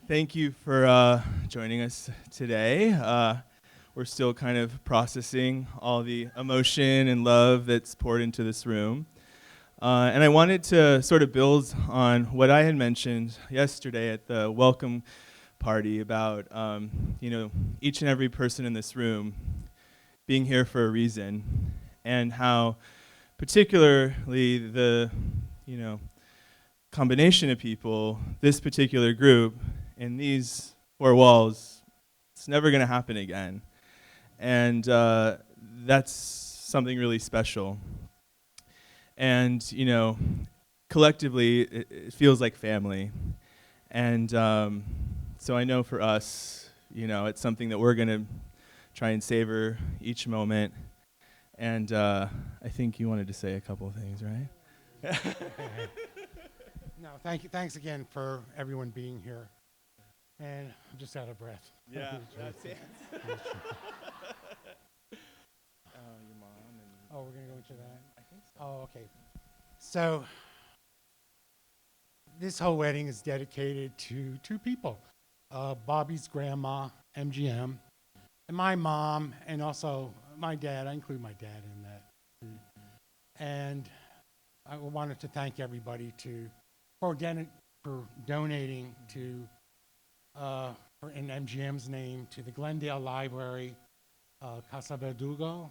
Thank you for joining us today. We're still kind of processing all the emotion and love that's poured into this room. And I wanted to sort of build on what I had mentioned yesterday at the welcome party about, each and every person in this room being here for a reason, and how particularly the, combination of people, this particular group, in these four walls, it's never going to happen again. And that's something really special. And, collectively, it feels like family. And so I know for us, it's something that we're going to try and savor each moment. And I think you wanted to say a couple of things, right? No, thank you. Thanks again for everyone being here. And I'm just out of breath. Yeah, that's it. Your Mom and Oh, we're going to go into that? I think so. Oh, okay. So, this whole wedding is dedicated to two people. Bobby's grandma, MGM, and my mom, and also my dad. I include my dad in that. And I wanted to thank everybody for donating to, in MGM's name, to the Glendale Library, Casa Verdugo,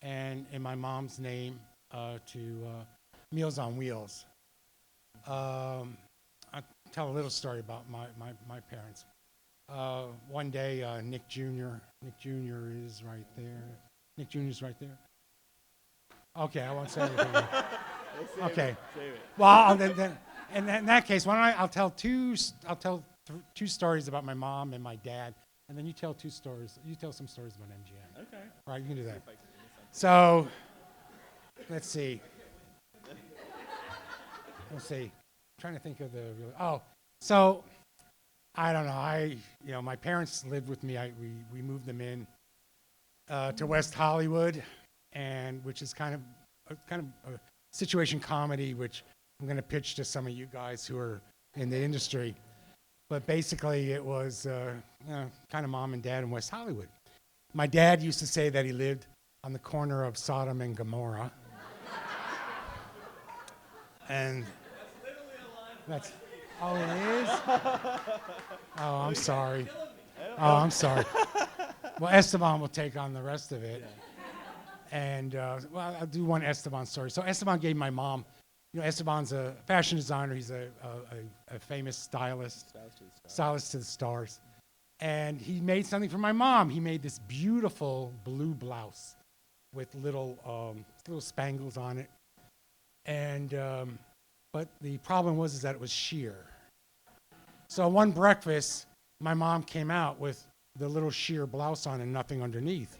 and in my mom's name, to Meals on Wheels. I'll tell a little story about my parents. One day, Nick Jr. is right there. Nick Jr. is right there. Okay, I won't say anything. Okay. Save it. Well, then, in that case, why don't I'll tell two stories about my mom and my dad, and then you tell two stories. You tell some stories about MGM. Okay. All right, you can do that. So, let's see. I'm trying to think of the real. So I don't know. My parents lived with me. We moved them in to West Hollywood, and which is kind of a situation comedy, which I'm going to pitch to some of you guys who are in the industry. But basically, it was kind of mom and dad in West Hollywood. My dad used to say that he lived on the corner of Sodom and Gomorrah. And that's oh, it is? Oh, I'm sorry. Oh, I'm sorry. Well, Esteban will take on the rest of it. And, I'll do one Esteban story. So Esteban gave my mom, Esteban's a fashion designer. He's a famous stylist to the stars. And he made something for my mom. He made this beautiful blue blouse with little spangles on it. And, but the problem was that it was sheer. So one breakfast, my mom came out with the little sheer blouse on and nothing underneath.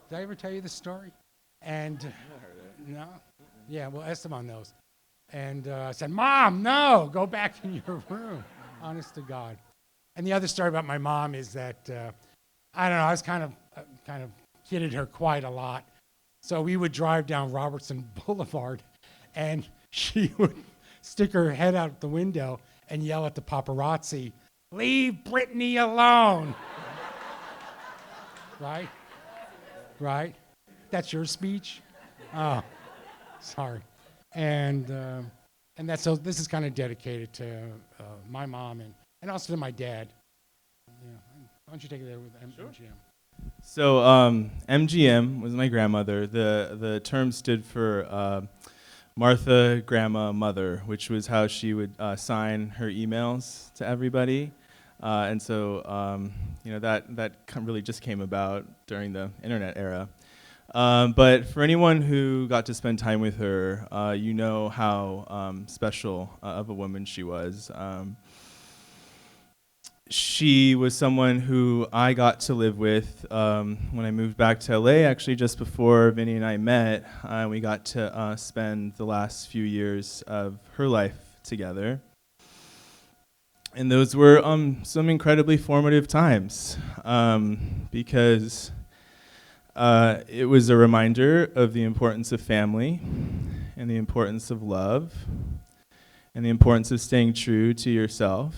Did I ever tell you this story? And no? Yeah, well, Esteban knows. And I said, Mom, no, go back in your room. Honest to God. And the other story about my mom is that, I don't know, I was kind of kidded her quite a lot. So we would drive down Robertson Boulevard, and she would stick her head out the window and yell at the paparazzi, "Leave Brittany alone." Right? That's your speech? Oh, sorry. And so this is kind of dedicated to my mom and also to my dad. Yeah. Why don't you take it there with MGM? So MGM was my grandmother. The term stood for Martha, Grandma, Mother, which was how she would sign her emails to everybody. And so, that really just came about during the internet era. But for anyone who got to spend time with her, you know how special of a woman she was. She was someone who I got to live with when I moved back to LA, actually just before Vinny and I met. We got to spend the last few years of her life together. And those were some incredibly formative times because it was a reminder of the importance of family and the importance of love and the importance of staying true to yourself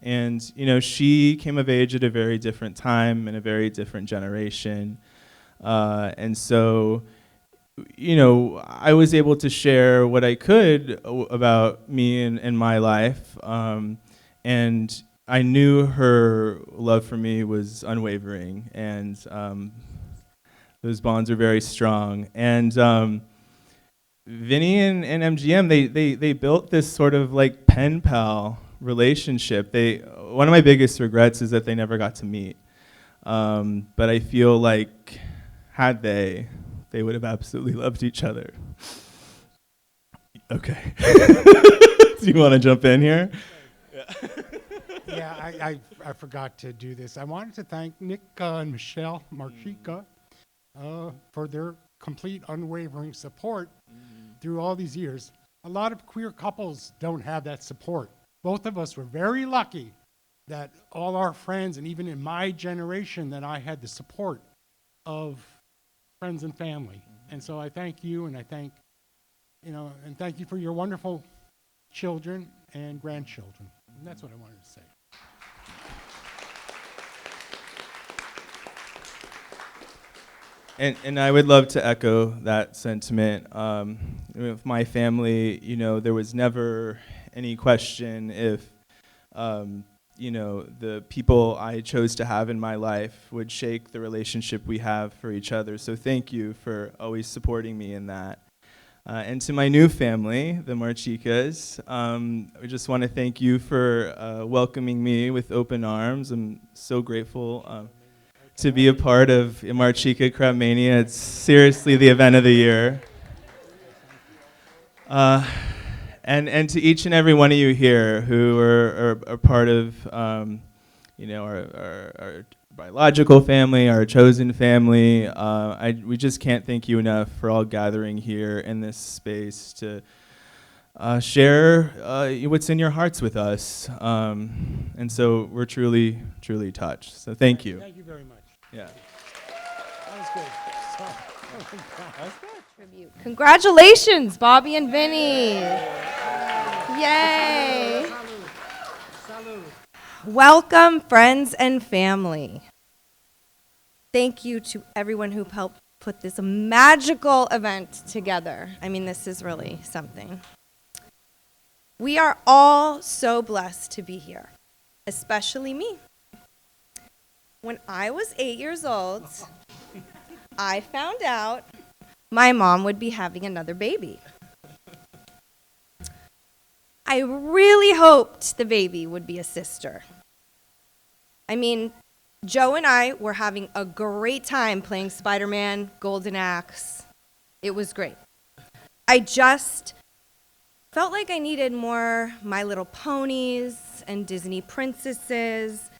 And, she came of age at a very different time in a very different generation. And so, I was able to share what I could about me and my life. And I knew her love for me was unwavering, and those bonds are very strong. And Vinny and MGM, they built this sort of like pen pal relationship. One of my biggest regrets is that they never got to meet. But I feel like had they would have absolutely loved each other. Okay. Do you want to jump in here? Yeah, I forgot to do this. I wanted to thank Nick and Michelle Marchica for their complete unwavering support through all these years. A lot of queer couples don't have that support. Both of us were very lucky that all our friends, and even in my generation, that I had the support of friends and family. And so I thank you, and I thank, and thank you for your wonderful children and grandchildren. And that's what I wanted to say. And I would love to echo that sentiment. With my family, there was never any question if, the people I chose to have in my life would shake the relationship we have for each other. So thank you for always supporting me in that. And to my new family, the Marchicas, I just want to thank you for welcoming me with open arms. I'm so grateful to be a part of Marchica Crab Mania. It's seriously the event of the year. And to each and every one of you here who are part of our biological family, our chosen family, we just can't thank you enough for all gathering here in this space to share what's in your hearts with us. And so we're truly, truly touched. So thank you. Thank you very much. Yeah. That was good. Tribute. Congratulations, Bobby and Vinny. Yay. Salud. Welcome, friends and family. Thank you to everyone who helped put this magical event together. I mean, this is really something. We are all so blessed to be here, especially me. When I was 8 years old, I found out my mom would be having another baby. I really hoped the baby would be a sister. I mean, Joe and I were having a great time playing Spider-Man, Golden Axe. It was great. I just felt like I needed more My Little Ponies and Disney princesses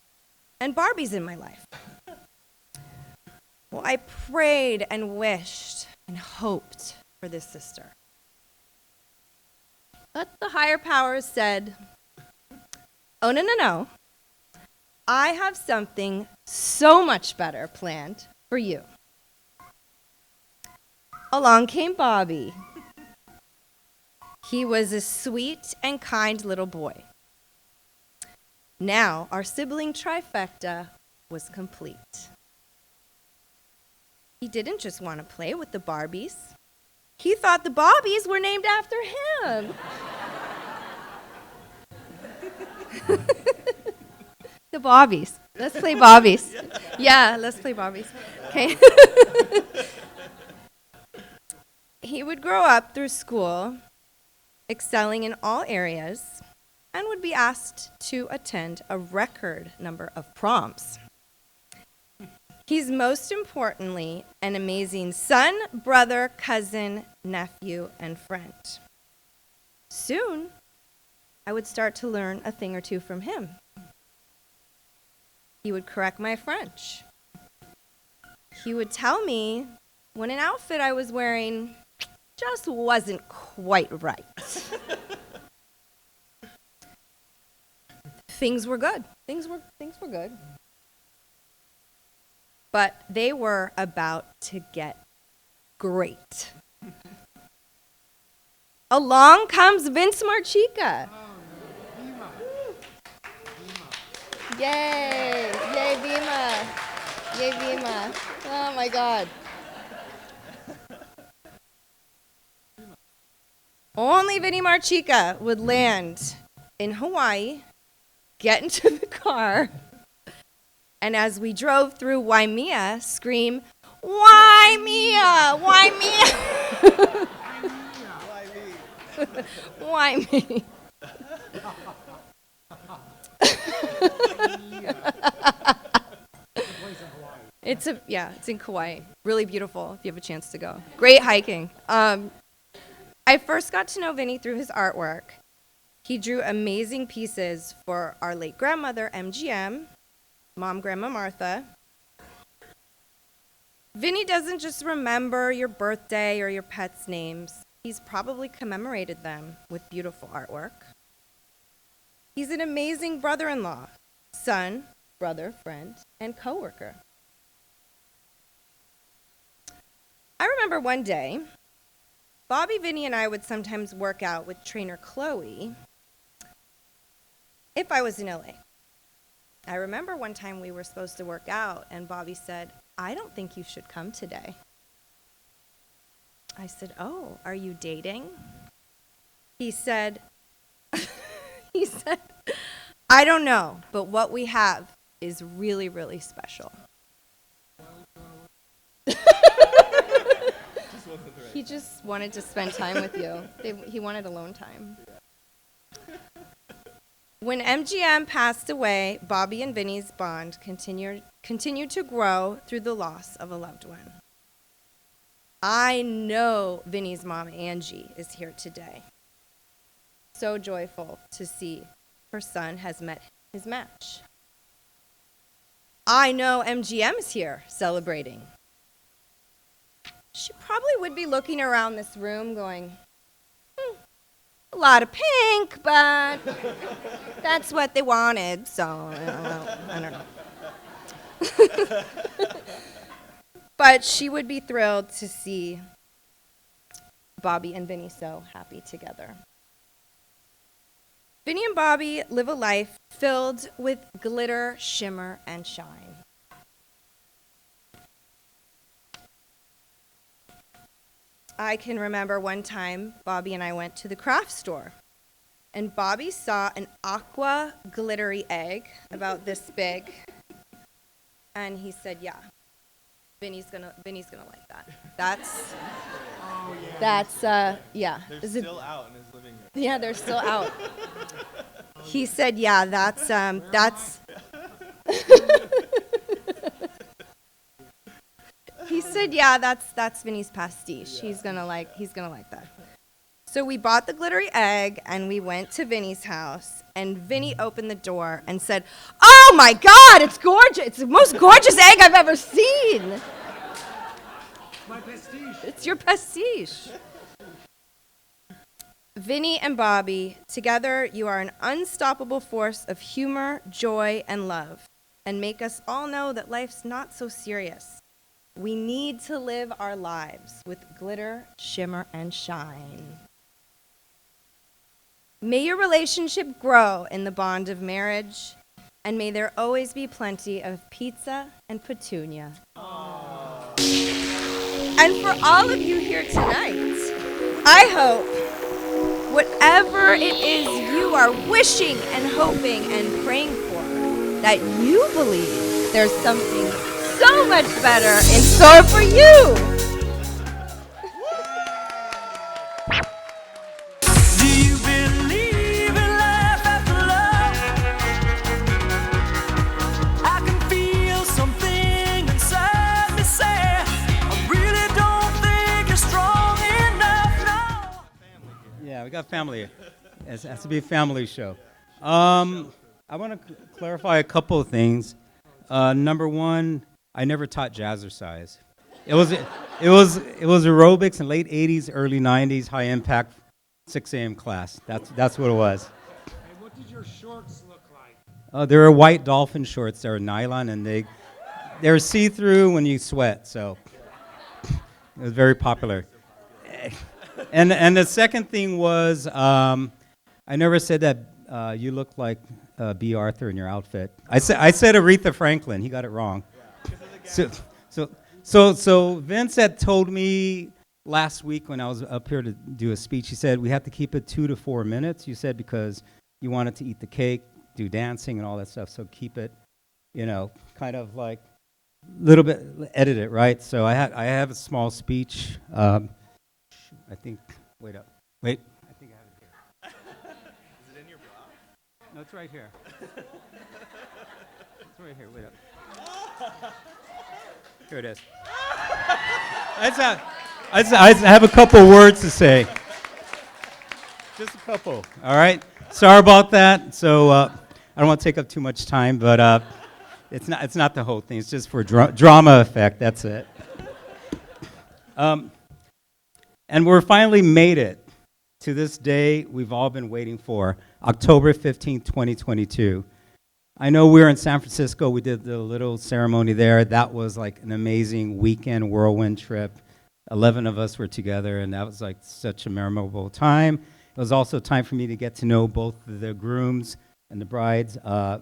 and Barbies in my life. Well, I prayed and wished and hoped for this sister. But the higher powers said, oh, no. I have something so much better planned for you. Along came Bobby. He was a sweet and kind little boy. Now our sibling trifecta was complete. He didn't just want to play with the Barbies. He thought the Bobbies were named after him. The Bobbies. Let's play Bobbies. Yeah, let's play Bobbies. Okay. He would grow up through school, excelling in all areas, and would be asked to attend a record number of proms. He's most importantly an amazing son, brother, cousin, nephew, and friend. Soon, I would start to learn a thing or two from him. He would correct my French. He would tell me when an outfit I was wearing just wasn't quite right. Things were good. Things were good. But they were about to get great. Along comes Vince Marchica. Yay! Yay, Vima! Yay, Vima! Oh my God. Only Vinny Marchica would land in Hawaii, get into the car, and as we drove through Waimea, scream, Waimea! Waimea! Why me? It's in Kauai. Really beautiful if you have a chance to go. Great hiking. I first got to know Vinny through his artwork. He drew amazing pieces for our late grandmother, MGM, Mom, Grandma Martha. Vinny doesn't just remember your birthday or your pets' names. He's probably commemorated them with beautiful artwork. He's an amazing brother-in-law, son, brother, friend, and coworker. I remember one day, Bobby, Vinny, and I would sometimes work out with trainer Chloe if I was in LA. I remember one time we were supposed to work out, and Bobby said, I don't think you should come today. I said, oh, are you dating? He said, I don't know, but what we have is really, really special. He just wanted to spend time with you. He wanted alone time. When MGM passed away, Bobby and Vinny's bond continued to grow through the loss of a loved one. I know Vinny's mom, Angie, is here today. So joyful to see her son has met his match. I know MGM is here celebrating. She probably would be looking around this room going, a lot of pink, but that's what they wanted, so I don't know. But she would be thrilled to see Bobby and Vinny so happy together. Vinny and Bobby live a life filled with glitter, shimmer, and shine. I can remember one time Bobby and I went to the craft store, and Bobby saw an aqua glittery egg about this big, and he said, yeah, Vinny's gonna like that. Yeah. They're still out in his living room. Yeah, they're still out. He said, yeah, that's He said, yeah, that's Vinny's pastiche. Yeah. He's gonna like that. So we bought the glittery egg and we went to Vinny's house, and Vinny opened the door and said, oh my God, it's gorgeous. It's the most gorgeous egg I've ever seen. My pastiche. It's your pastiche. Vinny and Bobby, together you are an unstoppable force of humor, joy, and love, and make us all know that life's not so serious. We need to live our lives with glitter, shimmer, and shine. May your relationship grow in the bond of marriage, and may there always be plenty of pizza and petunia. Aww. And for all of you here tonight, I hope whatever it is you are wishing and hoping and praying for, that you believe there's something so much better in store for you. Do you believe in life after love? I can feel something inside me say, I really don't think you're strong enough, no. Yeah, we got family. It has to be a family show. I want to clarify a couple of things. Number one, I never taught jazzercise. It was aerobics in late 80s, early 90s, high impact, 6 a.m. class. That's what it was. And what did your shorts look like? They were white dolphin shorts. They were nylon, and they're see-through when you sweat. So it was very popular. And the second thing was, I never said that you look like B. Arthur in your outfit. I said Aretha Franklin. He got it wrong. So Vince had told me last week when I was up here to do a speech, he said we have to keep it 2 to 4 minutes. You said because you wanted to eat the cake, do dancing and all that stuff. So keep it, kind of like a little bit, edit it, right? So I have a small speech. I think, wait. I think I have it here. Is it in your bra? No, it's right here. It's right here, wait up. Here it is. I have a couple words to say. Just a couple. All right. Sorry about that. So I don't want to take up too much time, but it's not the whole thing. It's just for drama effect. That's it. And we're finally made it to this day we've all been waiting for, October 15th, 2022. I know we were in San Francisco. We did the little ceremony there. That was like an amazing weekend whirlwind trip. 11 of us were together, and that was like such a memorable time. It was also time for me to get to know both the grooms and the bride's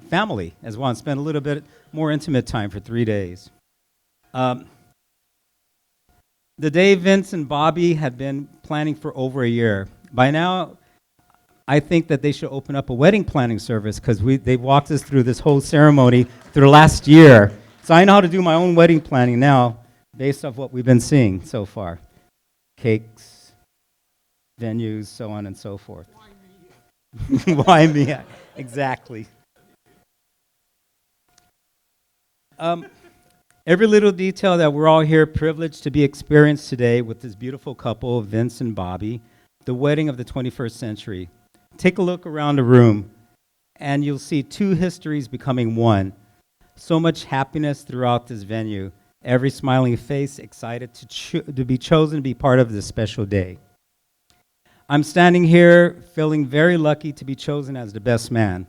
family as well, and spend a little bit more intimate time for 3 days. The day Vince and Bobby had been planning for over a year. By now, I think that they should open up a wedding planning service because they walked us through this whole ceremony through the last year. So I know how to do my own wedding planning now based off what we've been seeing so far. Cakes, venues, so on and so forth. Why me? Exactly. Every little detail that we're all here privileged to be experienced today with this beautiful couple, Vince and Bobby, the wedding of the 21st century. Take a look around the room, and you'll see two histories becoming one. So much happiness throughout this venue. Every smiling face excited to be chosen to be part of this special day. I'm standing here feeling very lucky to be chosen as the best man.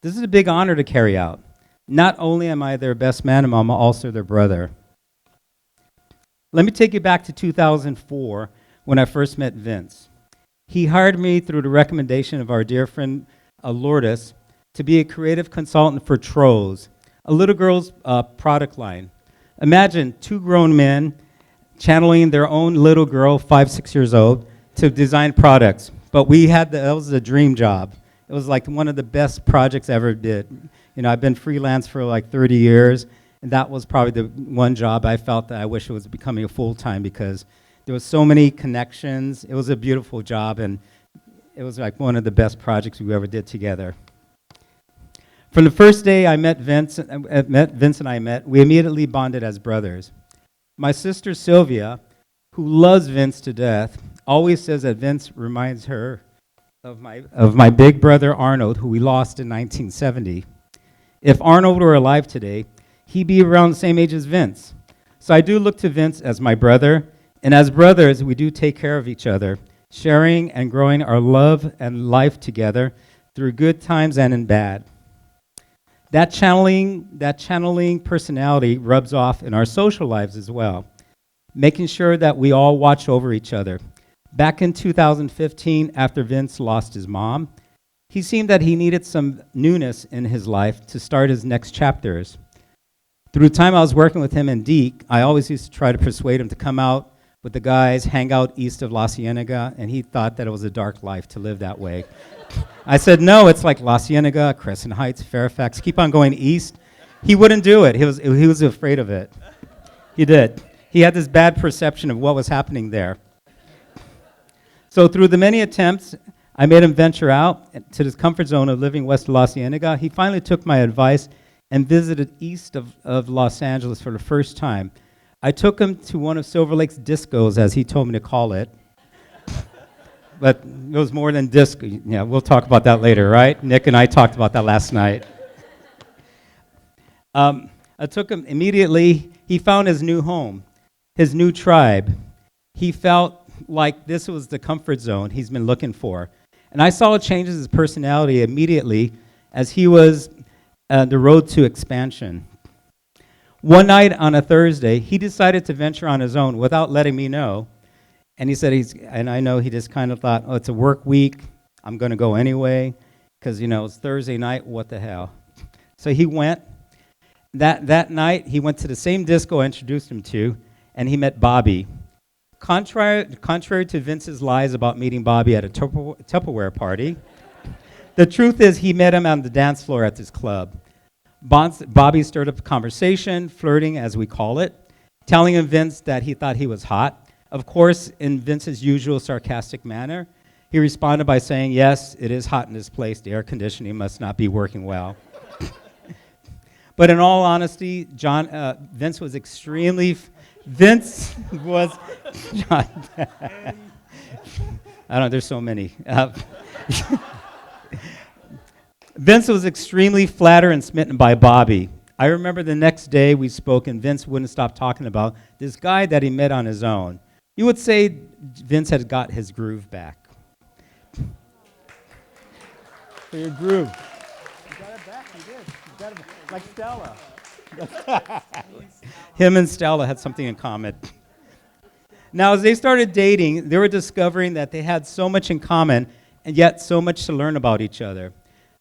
This is a big honor to carry out. Not only am I their best man, I'm also their brother. Let me take you back to 2004 when I first met Vince. He hired me through the recommendation of our dear friend Lourdes to be a creative consultant for Trolls, a little girl's product line. Imagine two grown men channeling their own little girl, 5, 6 years old, to design products. But that was a dream job. It was like one of the best projects I ever did. I've been freelance for like 30 years, and that was probably the one job I felt that I wish it was becoming a full-time because there was so many connections. It was a beautiful job, and it was like one of the best projects we ever did together. From the first day I met Vince and I met, we immediately bonded as brothers. My sister Sylvia, who loves Vince to death, always says that Vince reminds her of my big brother Arnold, who we lost in 1970. If Arnold were alive today, he'd be around the same age as Vince. So I do look to Vince as my brother, and as brothers, we do take care of each other, sharing and growing our love and life together through good times and in bad. That channeling personality rubs off in our social lives as well, making sure that we all watch over each other. Back in 2015, after Vince lost his mom, he seemed that he needed some newness in his life to start his next chapters. Through the time I was working with him in Deke, I always used to try to persuade him to come out with the guys, hang out east of La Cienega, and he thought that it was a dark life to live that way. I said, no, it's like La Cienega, Crescent Heights, Fairfax, keep on going east. He wouldn't do it. He was afraid of it. He did. He had this bad perception of what was happening there. So through the many attempts, I made him venture out to his comfort zone of living west of La Cienega. He finally took my advice and visited east of Los Angeles for the first time. I took him to one of Silver Lake's discos, as he told me to call it. But it was more than disco. Yeah, we'll talk about that later, right? Nick and I talked about that last night. I took him immediately. He found his new home, his new tribe. He felt like this was the comfort zone he's been looking for. And I saw changes in his personality immediately as he was the road to expansion. One night on a Thursday, he decided to venture on his own without letting me know. And he said, and I know he just kind of thought, oh, it's a work week. I'm going to go anyway. because, it's Thursday night, what the hell. So he went. That night, he went to the same disco I introduced him to, and he met Bobby. Contrary to Vince's lies about meeting Bobby at a Tupperware party, the truth is he met him on the dance floor at this club. Bobby stirred up a conversation, flirting as we call it, telling him Vince that he thought he was hot. Of course, in Vince's usual sarcastic manner, he responded by saying, "Yes, it is hot in this place. The air conditioning must not be working well." But in all honesty, Vince was extremely. Vince was. John, I don't know. There's so many. Vince was extremely flattered and smitten by Bobby. I remember the next day we spoke, and Vince wouldn't stop talking about this guy that he met on his own. You would say Vince had got his groove back. For your groove. You got it back. You did. You got it back. Like Stella. Him and Stella had something in common. Now, as they started dating, they were discovering that they had so much in common and yet so much to learn about each other.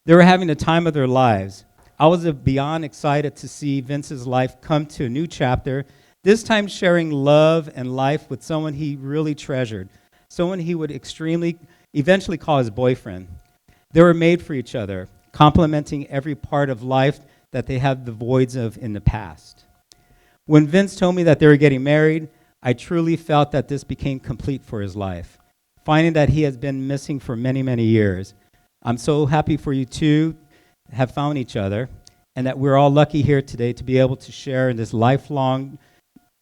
They were having the time of their lives. I was beyond excited to see Vince's life come to a new chapter, this time sharing love and life with someone he really treasured, someone he would eventually call his boyfriend. They were made for each other, complementing every part of life that they had the voids of in the past. When Vince told me that they were getting married, I truly felt that this became complete for his life, finding that he has been missing for many, many years. I'm so happy for you two have found each other, and that we're all lucky here today to be able to share in this lifelong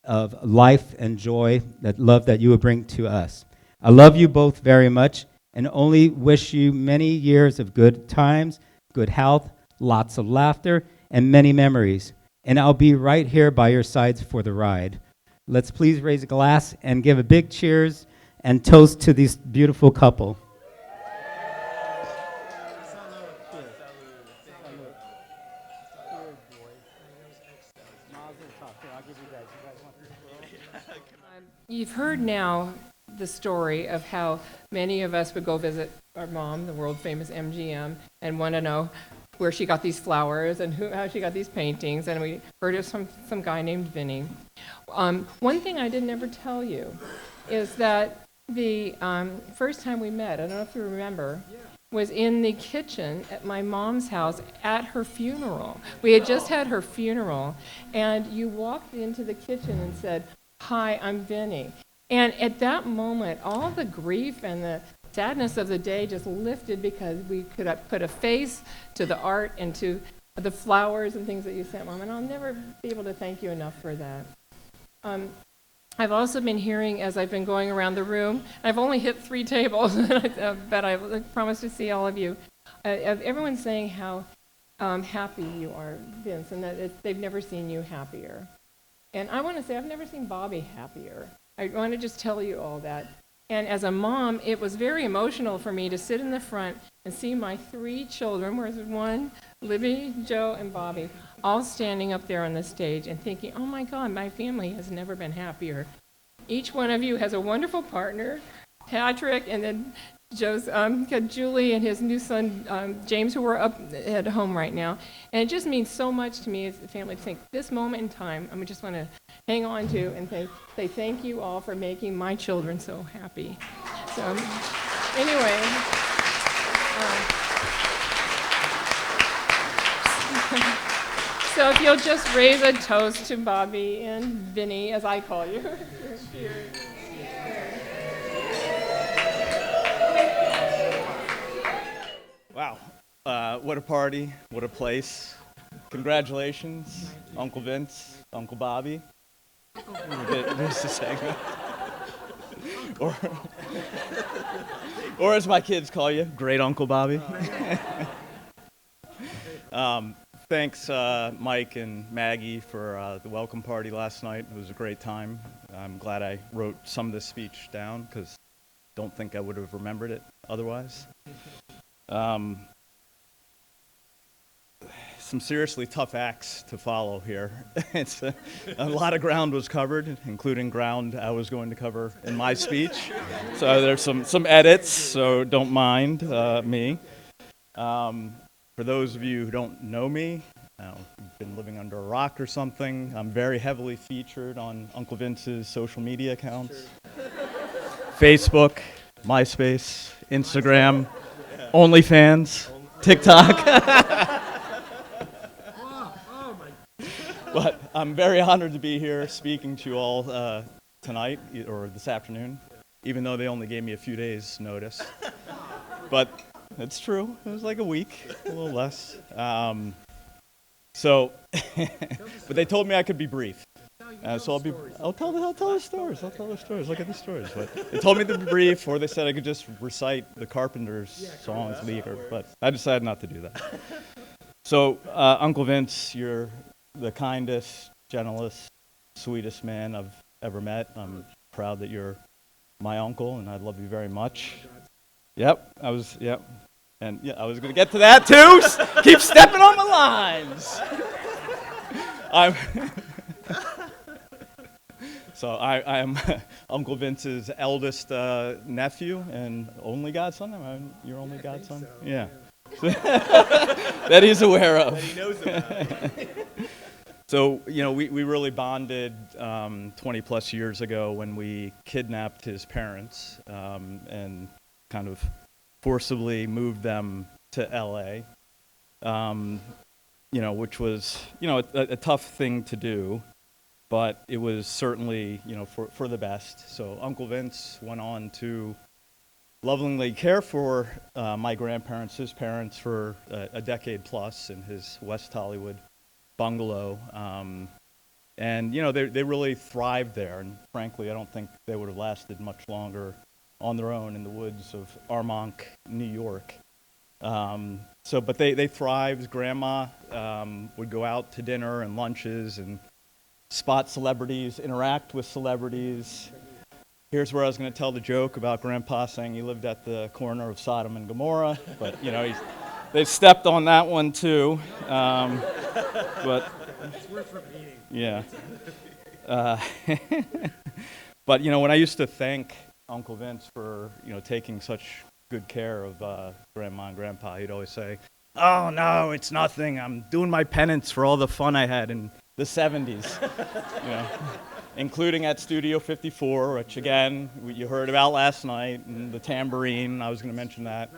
of life and joy, that love that you would bring to us. I love you both very much, and only wish you many years of good times, good health, lots of laughter, and many memories. And I'll be right here by your sides for the ride. Let's please raise a glass and give a big cheers and toast to this beautiful couple. You've heard now the story of how many of us would go visit our mom, the world famous MGM, and want to know where she got these flowers and how she got these paintings, and we heard of some guy named Vinny. One thing I didn't ever tell you is that the first time we met, I don't know if you remember, was in the kitchen at my mom's house at her funeral. We had just had her funeral, and you walked into the kitchen and said, "Hi, I'm Vinny." And at that moment, all the grief and the sadness of the day just lifted because we could put a face to the art and to the flowers and things that you sent, Mom. And I'll never be able to thank you enough for that. I've also been hearing, as I've been going around the room, I've only hit 3 tables, but I promise to see all of you. Everyone's saying how happy you are, Vince, and that they've never seen you happier. And I want to say I've never seen Bobby happier. I want to just tell you all that. And as a mom, it was very emotional for me to sit in the front and see my 3 children, where's one, Libby, Joe, and Bobby, all standing up there on the stage and thinking, oh my God, my family has never been happier. Each one of you has a wonderful partner, Patrick, and then Joe's got Julie and his new son, James, who are up at home right now. And it just means so much to me as a family to think this moment in time, I just want to hang on to and say thank you all for making my children so happy. So anyway, so if you'll just raise a toast to Bobby and Vinny, as I call you. Cheers. Wow, what a party, what a place. Congratulations, Uncle Vince, Uncle Bobby. There's a segment. Or as my kids call you, Great Uncle Bobby. Thanks, Mike and Maggie, for the welcome party last night. It was a great time. I'm glad I wrote some of this speech down because I don't think I would have remembered it otherwise. Some seriously tough acts to follow here. It's a lot of ground was covered, including ground I was going to cover in my speech. So there's some edits, so don't mind me. For those of you who don't know me, you've been living under a rock or something, I'm very heavily featured on Uncle Vince's social media accounts. Facebook, MySpace, Instagram, OnlyFans, TikTok. But I'm very honored to be here speaking to you all tonight or this afternoon, even though they only gave me a few days' notice. But it's true. It was like a week, a little less. But they told me I could be brief. So I'll tell the stories. Look at the stories. But they told me to be brief, or they said I could just recite the Carpenters songs, but I decided not to do that. So, Uncle Vince, you're the kindest, gentlest, sweetest man I've ever met. I'm proud that you're my uncle, and I love you very much. Yep. And I was going to get to that too. Keep stepping on my lines. I am Uncle Vince's eldest nephew and only godson. Am I your only godson? So. Yeah. That he's aware of. That he knows about. So, we really bonded 20 plus years ago when we kidnapped his parents and kind of forcibly moved them to LA, which was, a tough thing to do, but it was certainly, for the best. So Uncle Vince went on to lovingly care for my grandparents, his parents, for a decade plus in his West Hollywood bungalow. And, they really thrived there. And frankly, I don't think they would have lasted much longer on their own in the woods of Armonk, New York. But they thrived. Grandma would go out to dinner and lunches and spot celebrities, interact with celebrities. Here's where I was going to tell the joke about Grandpa saying he lived at the corner of Sodom and Gomorrah, but they stepped on that one too. But it's worth repeating. Yeah. But when I used to thank Uncle Vince for taking such good care of Grandma and Grandpa, he'd always say, "Oh no, it's nothing. I'm doing my penance for all the fun I had in the 70s." Including at Studio 54, which again you heard about last night, and the tambourine. I was going to mention that,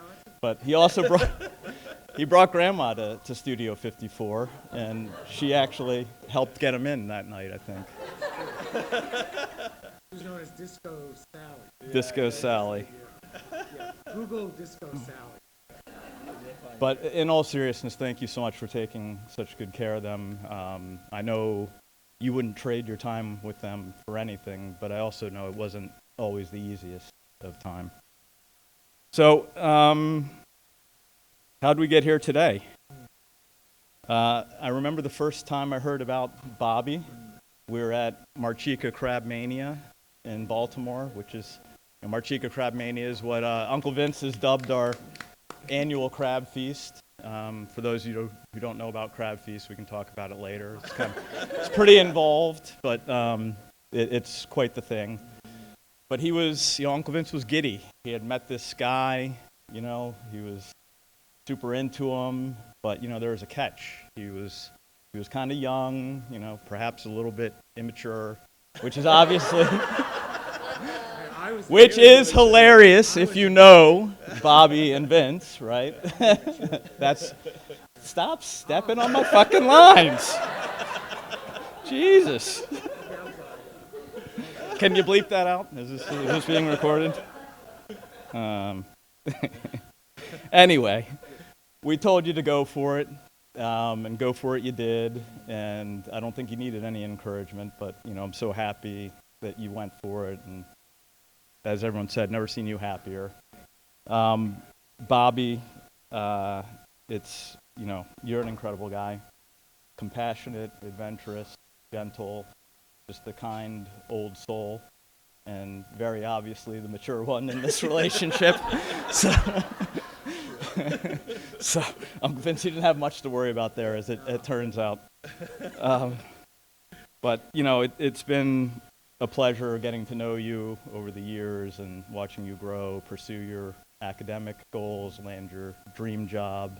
but he also brought Grandma to Studio 54, and she actually helped get him in that night, I think. Who's known as Disco Sally. Disco Sally. Yeah. Google Disco Sally. But in all seriousness, thank you so much for taking such good care of them. I know you wouldn't trade your time with them for anything, but I also know it wasn't always the easiest of time. So, how'd we get here today? I remember the first time I heard about Bobby. We were at Marchica Crab Mania in Baltimore, which is, Marchica Crab Mania is what Uncle Vince has dubbed our annual crab feast. For those of you who don't know about Crab Feast, we can talk about it later. It's pretty involved, but it's quite the thing. But he was, Uncle Vince was giddy. He had met this guy, he was super into him, but there was a catch. He was kind of young, perhaps a little bit immature, which is obviously, which is hilarious if you know Bobby and Vince, right? Stop stepping on my fucking lines. Jesus. Can you bleep that out? Is this being recorded? Anyway, we told you to go for it, and go for it you did, and I don't think you needed any encouragement, but, I'm so happy that you went for it, and as everyone said, never seen you happier. Bobby, you're an incredible guy, compassionate, adventurous, gentle, just the kind old soul, and very obviously the mature one in this relationship. So I'm convinced you didn't have much to worry about there, as it turns out. But it's been a pleasure getting to know you over the years and watching you grow, pursue your academic goals, land your dream job.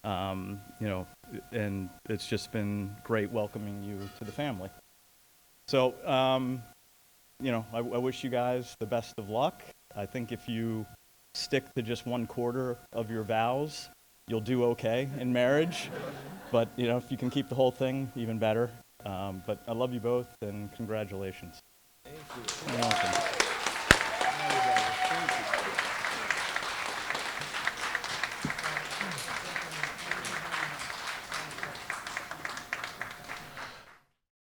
You know, and it's just been great welcoming you to the family. So, you know, I wish you guys the best of luck. I think if you stick to just 1/4 of your vows, you'll do okay in marriage. But, you know, if you can keep the whole thing, even better. But I love you both, and congratulations. Thank you. You're welcome.